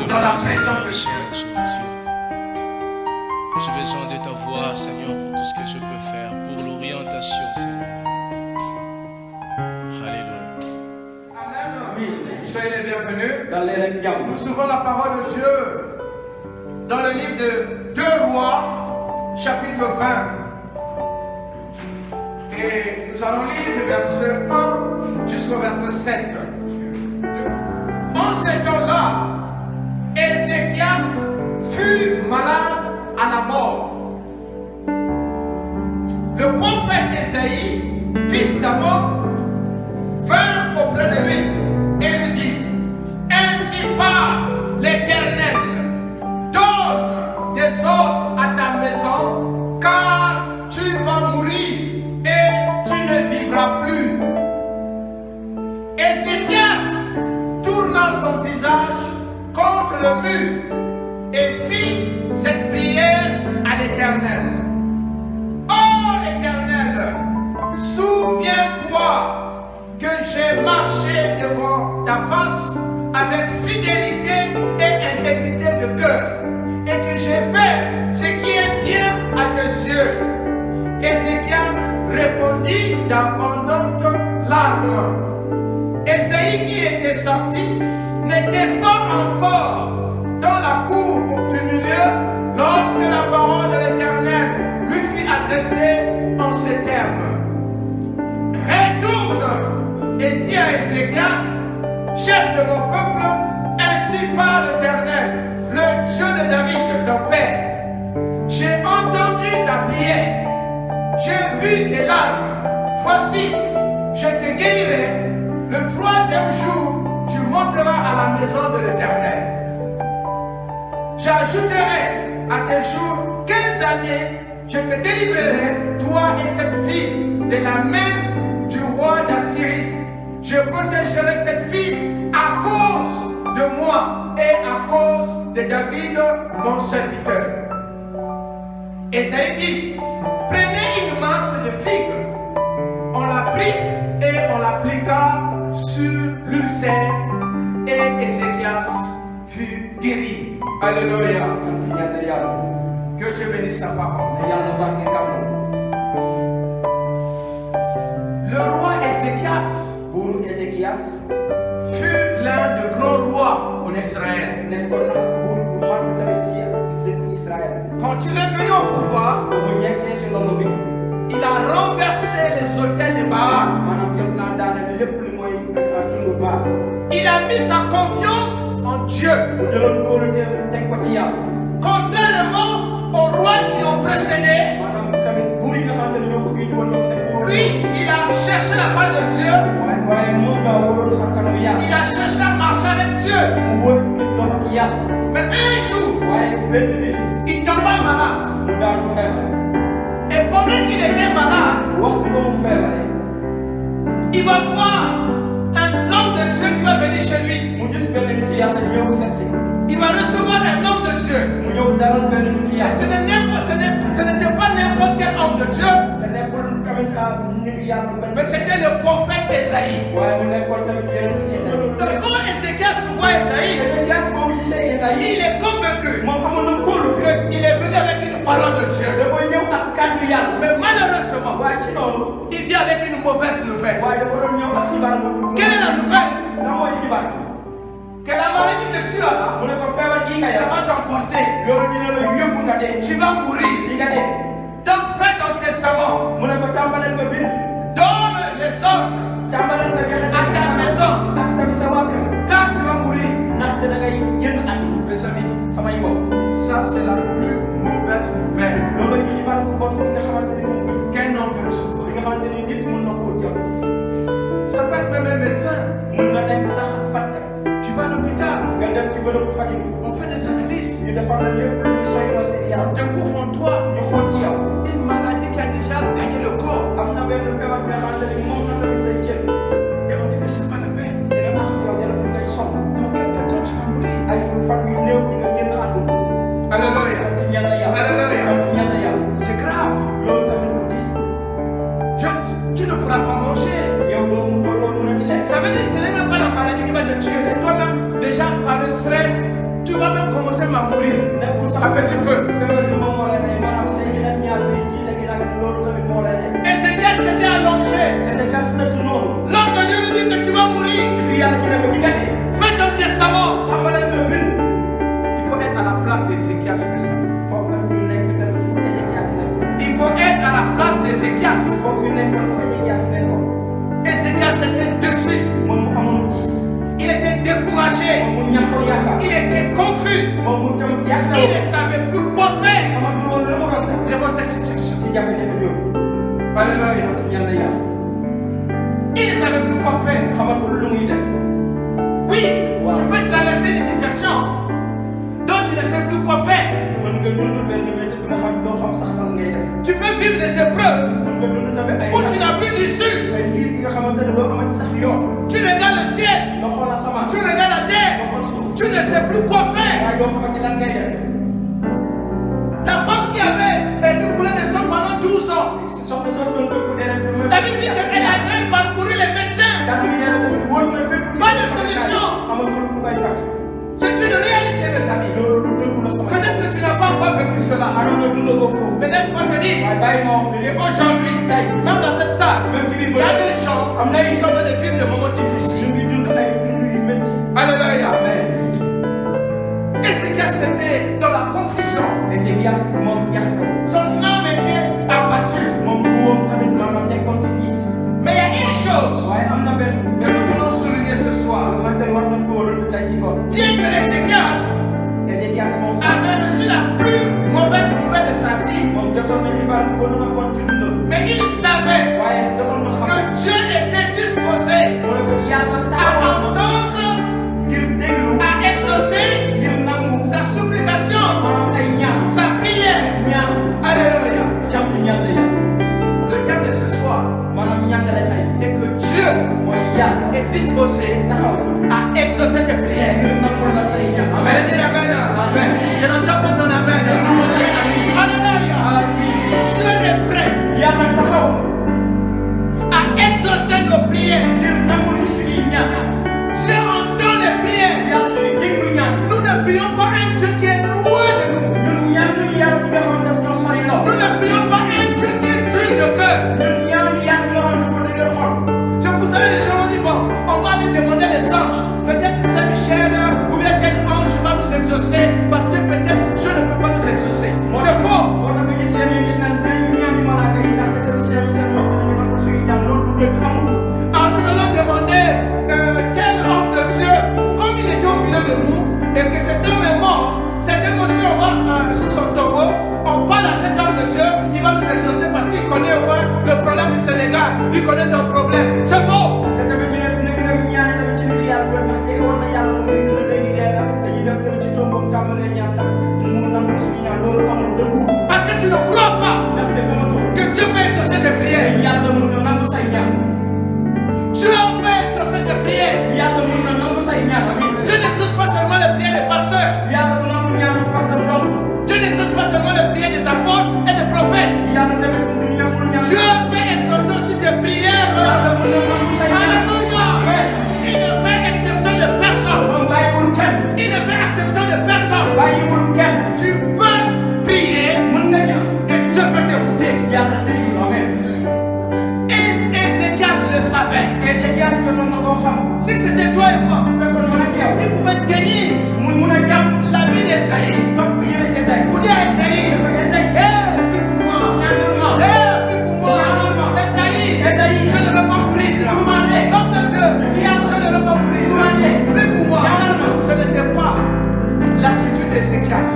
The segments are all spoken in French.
dans la présence de Dieu. J'ai besoin de ta voix, Seigneur, pour tout ce que je peux faire, pour l'orientation, Seigneur. Alléluia. Amen. Soyez les bienvenus. Nous ouvrons la parole de Dieu dans le livre de 2 Rois, chapitre 20. Et nous allons lire le verset 1 jusqu'au verset 7. En ce temps-là, Ézéchias fut malade à la mort. Le prophète Ésaïe, fils d'Amon, vint auprès de lui et lui dit: ainsi parle l'Éternel, donne des ordres à ta maison, car tu vas mourir et tu ne vivras plus. Ézéchias tourna son visage contre le mur et fit cette prière à l'Éternel. Oh l'Éternel, souviens-toi que j'ai marché devant ta face avec fidélité et intégrité de cœur, et que j'ai fait ce qui est bien à tes yeux. Ézéchias répondit d'abondantes larmes. Ésaïe, qui était sorti, n'était pas encore dans la cour du milieu lorsque la parole de l'Éternel lui fut adressée en ces termes: retourne et dis à Ézéchias, chef de mon peuple, ainsi parle l'Éternel, le Dieu de David, ton père. J'ai entendu ta prière, j'ai vu tes larmes. Voici, je te guérirai. Le 3e jour, tu monteras à la maison de l'Éternel. J'ajouterai à tes jours 15 années, je te délivrerai, toi et cette ville, de la main du roi d'Assyrie. Je protégerai cette ville à cause de moi et à cause de David, mon serviteur. Ésaïe dit: prenez une masse de figues. On la prit et on l'appliqua sur l'ulcère, et Ézéchias fut guéri. Alléluia. Que Dieu bénisse sa parole. Le roi Ézéchias fut l'un des grands rois en Israël. Quand il est venu au pouvoir, il a renversé les autels de Baal. Il a mis sa confiance en Dieu. Contrairement aux rois qui l'ont précédé, lui, il a cherché la face de Dieu. Il a cherché à marcher avec Dieu. Mais un jour, il tomba malade. Et pendant qu'il était malade, il va voir un homme de Dieu qui va venir chez lui. Il va recevoir un homme de Dieu. Et ce n'était pas n'importe quel homme de Dieu, mais c'était le prophète Ésaïe. Donc quand Ézéchias voit Ésaïe, il est convaincu qu'il est venu avec une parole de Dieu. Mais malheureusement, il vient avec une mauvaise nouvelle. Quelle est la nouvelle? Que la maladie que tu as là, ça va t'emporter. Tu vas mourir. Donc fais ton testament. Donne les ordres à ta maison, car tu vas mourir. Mes amis, ça c'est la plus mauvaise nouvelle qu'un homme peut recevoir. Ça peut être même un médecin. Tu vas à l'hôpital, on fait des analyses, on découvre en toi une maladie qui a déjà gagné le corps. Et on dit mais c'est pas la peine. Dans quelques temps tu vas mourir. Alléluia. Alléluia. C'est grave. Tu ne pourras pas manger. Ça veut dire que ce n'est même pas la maladie qui va te tuer, c'est toi-même déjà par le stress, tu vas vas mourir avec du feu. Ézéchias s'était allongé. L'homme de Dieu lui dit que tu vas mourir. Fais ton testament. Il faut être à la place d'Ézéchias. Il faut être à la place d'Ézéchias. Ézéchias était dessus. Il était découragé. Il était confus. Il ne savait plus quoi faire devant cette situation. Alléluia. Il ne savait plus quoi faire. Oui, tu peux traverser des situations dont tu ne sais plus quoi faire. Tu peux vivre des épreuves où tu n'as plus d'issue. Tu regardes le ciel, tu regardes la terre, tu ne sais plus quoi faire. Ta femme qui avait été coulée de sang pendant 12 ans, la Bible dit qu'elle avait parcouru les médecins. Pas de solution. C'est une réalité, mes amis. Peut-être que tu n'as pas encore vécu cela. Mais laisse-moi te dire, et aujourd'hui, même dans cette salle, il y a des gens qui sont dans des vivre de moments difficiles. Alléluia. Ézéchias était dans la confusion. Son âme était abattue. Mais il y a une chose que nous voulons souligner ce soir. Bien que Ézéchias avait reçu la plus mauvaise nouvelle de sa vie, mais il savait que Dieu était disposé à entendre, à exaucer sa supplication, sa prière. Alléluia. Le thème de ce soir est que Dieu est disposé à exaucer tes prières. Amen. Amen. Je n'entends pas ton amen. Alléluia. Dieu est prêt à exaucer nos prières. Dieu entend les prières. Nous ne prions pas un Dieu qui est loin de nous. Nous ne prions pas un Dieu qui est digne de cœur. C'est pour ça que les gens ont dit, bon, on va aller demander les anges. Peut-être Saint-Michel ou bien quel ange va nous exaucer parce que peut-être Dieu ne peut pas nous exaucer. C'est faux. Alors nous allons demander tel homme de Dieu, comme il était au milieu de nous, et que cet homme est mort, cette émotion va sur son tombeau, on parle à cet homme de Dieu, il va nous exaucer parce qu'il connaît au moins le problème du Sénégal, il connaît ton problème. C'est faux. Parce que tu ne crois pas que Dieu peut exaucer tes prières. Dieu peut exaucer tes prières. Dieu n'exauce pas seulement les prières des pasteurs. Dieu n'exauce pas seulement les prières des apôtres et des prophètes. Dieu peut exaucer aussi tes prières. Alléluia. Il ne fait exception de personne. Il ne fait exception de personne. Tu peux prier et Dieu peut t'écouter. Ézéchias le savait. Si c'était toi et moi, il pouvait tenir la vie d'Esaïe. Pour dire à Esaïe, prie pour moi. Prie pour moi. Esaïe, je ne veux pas mourir. Homme de Dieu, je ne veux pas mourir. Prie pour moi. Ce n'était pas l'attitude d'Ézéchias.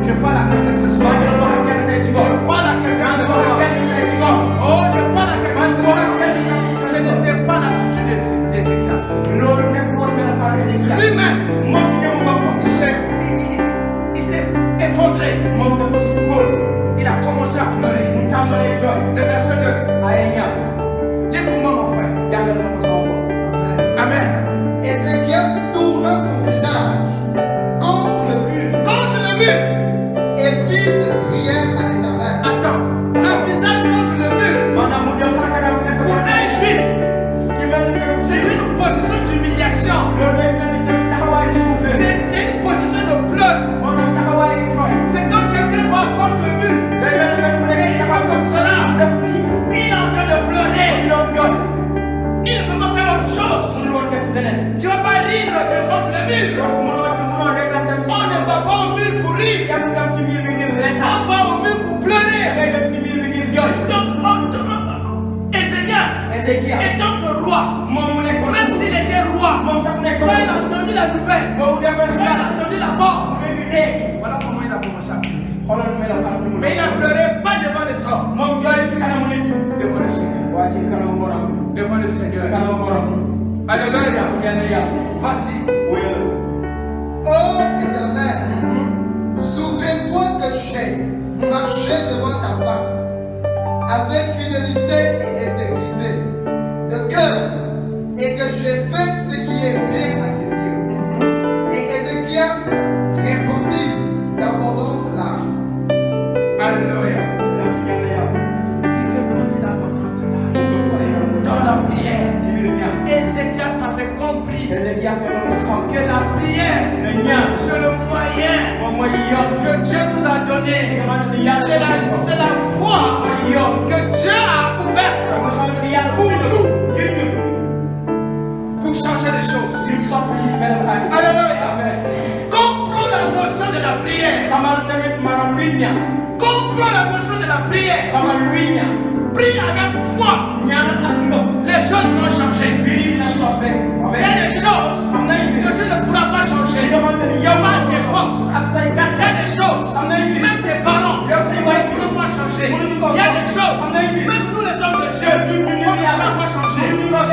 Je parle à quelqu'un ce soir. Je parle à quelqu'un ce soir. Oh, je parle à quelqu'un ce soir. Ce n'était pas l'attitude d'Ézéchias. Lui-même, il se Tu ne vas pas rire contre le mur. On ne va pas au mur pour rire. On va au mur pour pleurer. Donc, Ézéchias, étant le roi, même s'il était roi, quand il a entendu la nouvelle, quand il a entendu la mort, voilà comment il a commencé à pleurer. Mais il a pleuré pas devant les hommes, devant le Seigneur. Devant le Seigneur. Alléluia. Voici. Ô Éternel, souviens-toi que j'ai marché devant ta face avec fidélité et intégrité de cœur et que j'ai fait ce qui est bien à tes yeux. Et Ézéchias répondit d'abondante larmes. Alléluia. Il répondit d'abondante larmes. Dans la prière, Ézéchias avait compris que la prière, c'est le moyen que Dieu nous a donné. C'est la voie que Dieu a ouverte pour nous, pour changer les choses. Alléluia. Comprends la notion de la prière. Comprends la notion de la prière. Prie avec foi. Les choses vont changer. Il y a des choses que tu ne pourras pas changer. Par tes forces. Il y a des choses, même tes parents ne pourront pas changer. Il y a des choses, même nous les hommes de Dieu, on ne pourra pas changer. C'est quand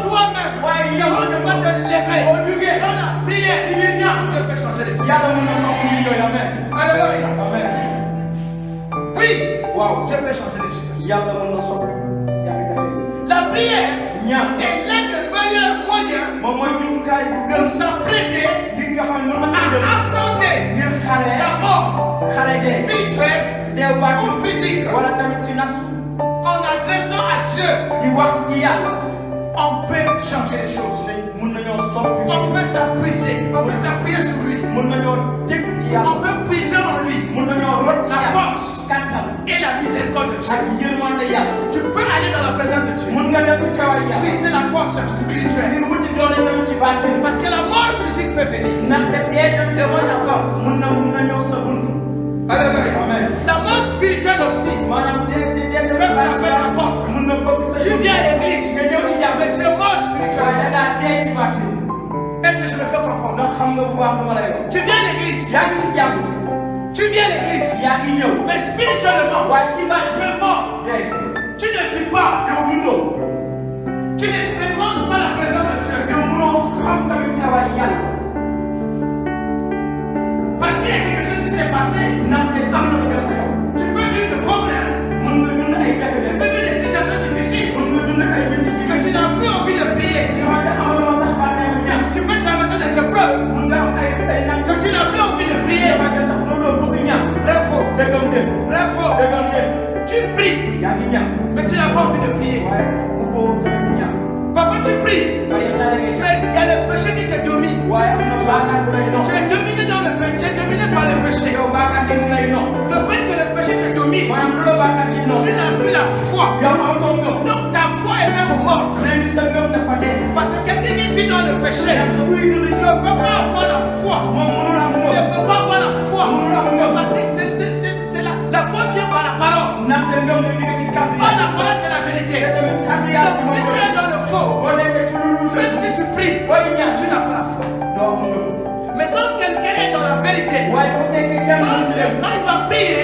toi-même, quand tu vas te lever dans la prière, Dieu peut changer les situations. Alléluia. Oui, Dieu peut changer les situations. La prière est l'un des meilleurs moyens de s'apprêter à affronter la mort spirituelle ou physique. En adressant à Dieu, on peut changer les choses. On peut s'appuyer sur lui. On peut puiser en lui la force et la miséricorde de Dieu. Tu peux aller dans la présence de Dieu, puiser la force spirituelle. Parce que la mort physique peut venir. Devant ta porte. Alléluia. La mort spirituelle aussi peut frapper ta porte. Tu viens à l'église, mais tu es mort spirituel. Est-ce que je me fais comprendre? Tu viens à l'église. Tu viens à l'église. Mais spirituellement, tu es mort. Tu ne vis pas. Tu n'expérimentes pas la présence de Dieu. Parce qu'il y a quelque chose qui s'est passé. Tu peux vivre des problèmes. Tu peux vivre des situations difficiles. Que tu n'as plus envie de prier. Tu peux traverser des épreuves. Que tu n'as plus envie de prier. Vrai faux. Tu pries. Mais tu n'as pas envie de prier. Parfois tu pries. Mais il y a le péché qui te domine. Tu es dominé dans le péché. Tu es dominé par le péché. Le fait que le péché te domine, tu n'as plus la foi. Donc ta foi est même morte. Parce que quelqu'un qui vit dans le péché ne peut pas avoir la foi. Il ne peut pas avoir la foi. Parce que c'est la foi vient par la parole. La parole c'est la vérité. Donc si tu es dans le faux, même si tu pries, tu n'as pas la foi. Mais quand quelqu'un est dans la vérité, quand il va prier,